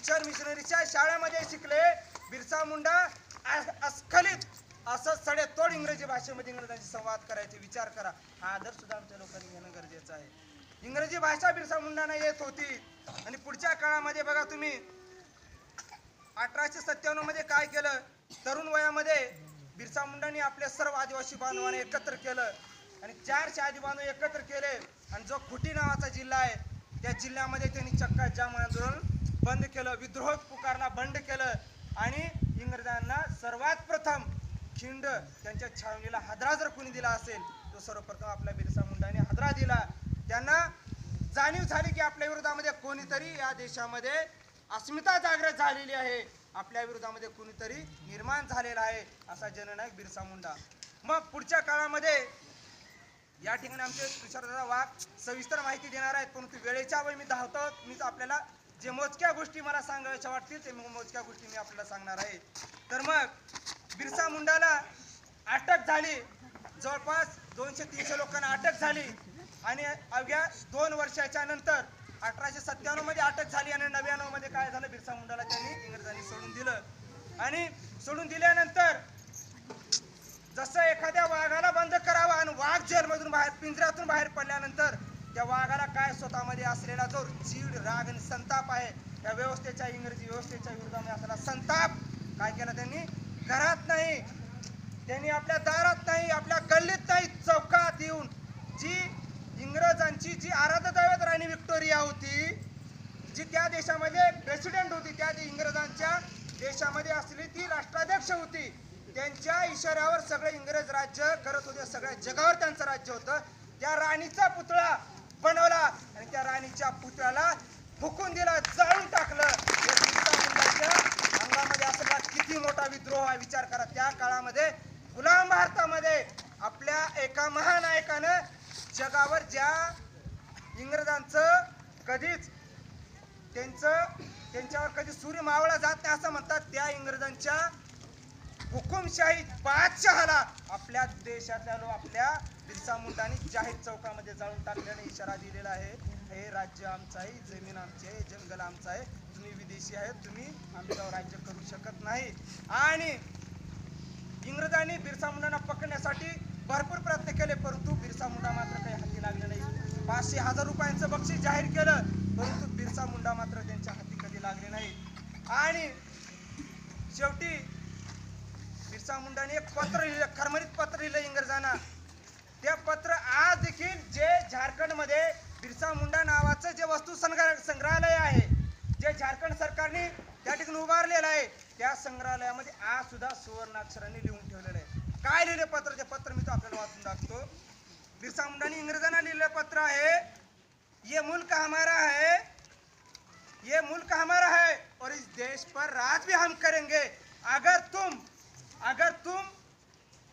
Christian मिशनरीच्या शाळेमध्ये शिकले. बिरसा मुंडा अस्खलित असं सडेतोड इंग्रजी भाषेमध्ये इंग्रजांशी संवाद करायचे. विचार करा, हा आदर सुद्धा आमच्या लोकांनी घेणं गरजेचं आहे. इंग्रजी भाषा बिरसा मुंडांना येत होती. आणि पुढच्या काळामध्ये बघा तुम्ही 1897 मध्ये काय केलं, तरुण वयामध्ये बिरसा मुंडांनी आपल्या सर्व आदिवासी बांधवांना एकत्र केलं आणि 400 आदिवासी बांधव एकत्र केले. आणि जो खुटी नावाचा जिल्हा आहे त्या जिल्ह्यामध्ये त्यांनी चक्का जाम आंदोलन बंद केलं, विद्रोह पुकारला बंद केलं. आणि इंग्रजांना सर्वात प्रथम खिंड त्यांच्या छावणीला हादरा जर कोणी दिला असेल तो सर्वप्रथम आपल्या बिरसा मुंडांनी हादरा दिला. त्यांना जाणीव झाली की आपल्या विरोधामध्ये कोणीतरी या देशामध्ये अस्मिता जागृत झालेली आहे, आपल्या विरोधामध्ये कोणीतरी निर्माण झालेला आहे, असा जननायक बिरसा मुंडा. मग पुढच्या काळामध्ये या ठिकाणी आमचे तुषारदादा वाघ सविस्तर माहिती देणार आहेत, परंतु वेळेच्या वेळी मी धावतो. मीच आपल्याला जे मोजक्या गोष्टी मला सांगायच्या वाटतील ते मोजक्या गोष्टी मी आपल्याला सांगणार आहे. तर मग बिरसा मुंडाला अटक झाली, जवळपास 200-300 लोकांना अटक झाली. आणि अवघ्या 2 वर्षाच्या नंतर 1897 मध्ये अटक झाली आणि 99 मध्ये काय झालं, बिरसा मुंडाला त्यांनी इंग्रजांनी सोडून दिलं. आणि सोडून दिल्यानंतर जसं एखाद्या वाघाला बंद करावं आणि वाघ जेलमधून बाहेर पिंजऱ्यातून बाहेर पडल्यानंतर त्या वाघाला काय स्वतःमध्ये असलेला जो चीड राग आणि संताप आहे त्या व्यवस्थेच्या इंग्रजी व्यवस्थेच्या विरोधामध्ये असलेला संताप काय केला त्यांनी, घरात नाही, त्यांनी आपल्या दारात नाही, आपल्या गल्लीत नाही, चौकात येऊन जी इंग्रजांची जी आराध्य दैवत राणी व्हिक्टोरिया होती, जी त्या देशामध्ये प्रेसिडेंट होती, त्या इंग्रजांच्या देशामध्ये असलेली ती राष्ट्राध्यक्ष होती, त्यांच्या इशाऱ्यावर सगळे इंग्रज राज्य करत होते, सगळ्या जगावर त्यांचं राज्य होतं. त्या राणीचा पुतळा बनवला आणि त्या राणीच्या पुतळ्याला फुकून दिला, जाळून टाकलं. अंगामध्ये असलेला किती मोठा विद्रोह आहे विचार करा. त्या काळामध्ये गुलाम भारतामध्ये आपल्या एका महानायकानं जगावर ज्या इंग्रजांचं कधीच त्यांच्यावर कधी सूर्य मावळा जात नाही असं म्हणतात, त्या इंग्रजांच्या हुकुमशाही बादशहाला आपल्या देशातल्या आपल्या बिरसा मुंडांनी जाहीर चौकामध्ये जाळून टाकल्याने इशारा दिलेला आहे, हे राज्य आमचं आहे, जमीन आमची आहे, जंगल आमचं आहे, तुम्ही विदेशी आहेत, तुम्ही आमच्यावर राज्य करू शकत नाही. आणि इंग्रजांनी बिरसा मुंडांना पकडण्यासाठी भरपूर प्रयत्न केले, परंतु बिरसा मुंडा मात्र काही हाती लागले नाही. 500,000 रुपयांचं बक्षीस जाहीर केलं, परंतु बिरसा मुंडा मात्र त्यांच्या हाती कधी लागले नाही. आणि शेवटी बिरसा मुंडाने एक पत्र लिहिलं, खरमरीत पत्र लिहिलं इंग्रजांना. ते पत्र आज देखील जे झारखंडमध्ये बिरसा मुंडा नावाचं जे वस्तू संग्रहालय आहे, जे झारखंड सरकारने त्या ठिकाणी उभारलेलं आहे, त्या संग्रहालयामध्ये आज सुद्धा सुवर्णाक्षरांनी लिहून ठेवलेलं आहे. काय लिहिले पत्र, ते पत्र मी तो आपल्याला वाचून टाकतो. बिरसा मुंडाने इंग्रजांना लिहिलेलं पत्र आहे, ये मुल्क हमारा है, ये मुल्क हमारा है और इस देश पर राज भी हम करेंगे. अगर तुम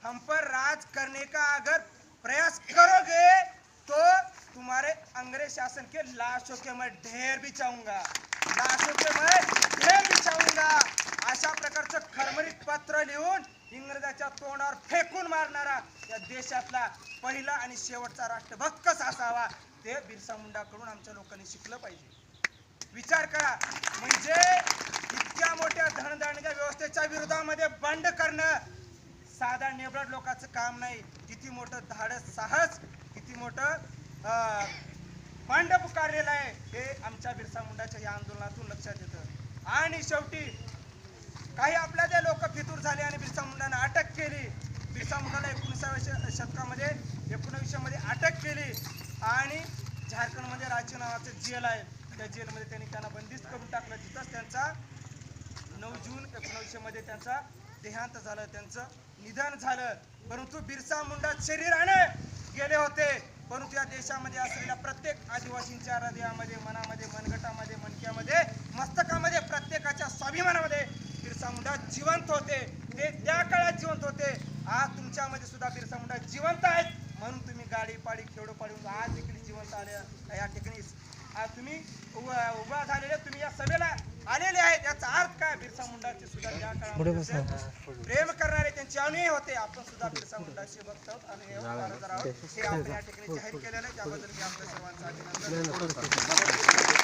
हम पर राज करने का अगर प्रयास करोगे तो तुम्हारे अंग्रेज शासन के लाशों के मैं ढेर बिछाऊंगा, लाशों के मैं ढेर बिछाऊंगा. अशा प्रकारचं खरमरीत पत्र लिहून इंग्रजाच्या तोंडावर फेकून मारणारा या देशातला पहिला आणि शेवटचा राष्ट्रभक्त कसा असावा ते बिरसा मुंडाकडून आमच्या लोकांनी शिकलं पाहिजे. विचार करा, म्हणजे इतक्या मोठ्या धनदांडग्या व्यवस्थेच्या विरोधामध्ये बंड करणं साधा नेबळट लोकांचं काम नाही. किती मोठं धाडस, साहस, किती मोठं बंड पुकारलेलं आहे हे आमच्या बिरसा मुंडाच्या या आंदोलनातून लक्षात येतं. आणि शेवटी काही आपल्या जे लोक फितूर झाले आणि बिरसा मुंडाने अटक केली. बिरसा मुंडाला 19व्या शतकामध्ये 19 मध्ये अटक केली आणि झारखंडमध्ये राज्य नावाचं जेल आहे, त्या जेलमध्ये त्यांना बंदिस्त करून टाकलं. तिथंच त्यांचा 9 जून 1900 मध्ये त्यांचा देहांत झालं, त्यांचं निधन झालं. परंतु बिरसा मुंडा शरीराने गेले होते, परंतु या देशामध्ये असलेल्या प्रत्येक आदिवासींच्या हृदयामध्ये, मनामध्ये, मनगटामध्ये, मणक्यामध्ये, मस्तकामध्ये, प्रत्येकाच्या स्वाभिमानामध्ये बिरसा मुंडा जिवंत होते. ते त्या काळात जिवंत होते. आज तुमच्यामध्ये सुद्धा बिरसा मुंडा जिवंत आहेत, म्हणून तुम्ही गाडी पाडी खेळोपाडी आज देखील जिवंत आले या ठिकाणी. आज तुम्ही उभा झालेले, तुम्ही या सभेला आलेले आहेत, याचा अर्थ काय, बिरसा मुंडाचे सुद्धा त्या काळामध्ये प्रेम करणारे त्यांचे अनुयायी होते. आपण सुद्धा बिरसा मुंडाचे भक्त आणि हे आपण या ठिकाणी जाहीर केलेलं आहे, त्याबद्दल मी आपल्या सर्वांचा अभिनंदन करतो.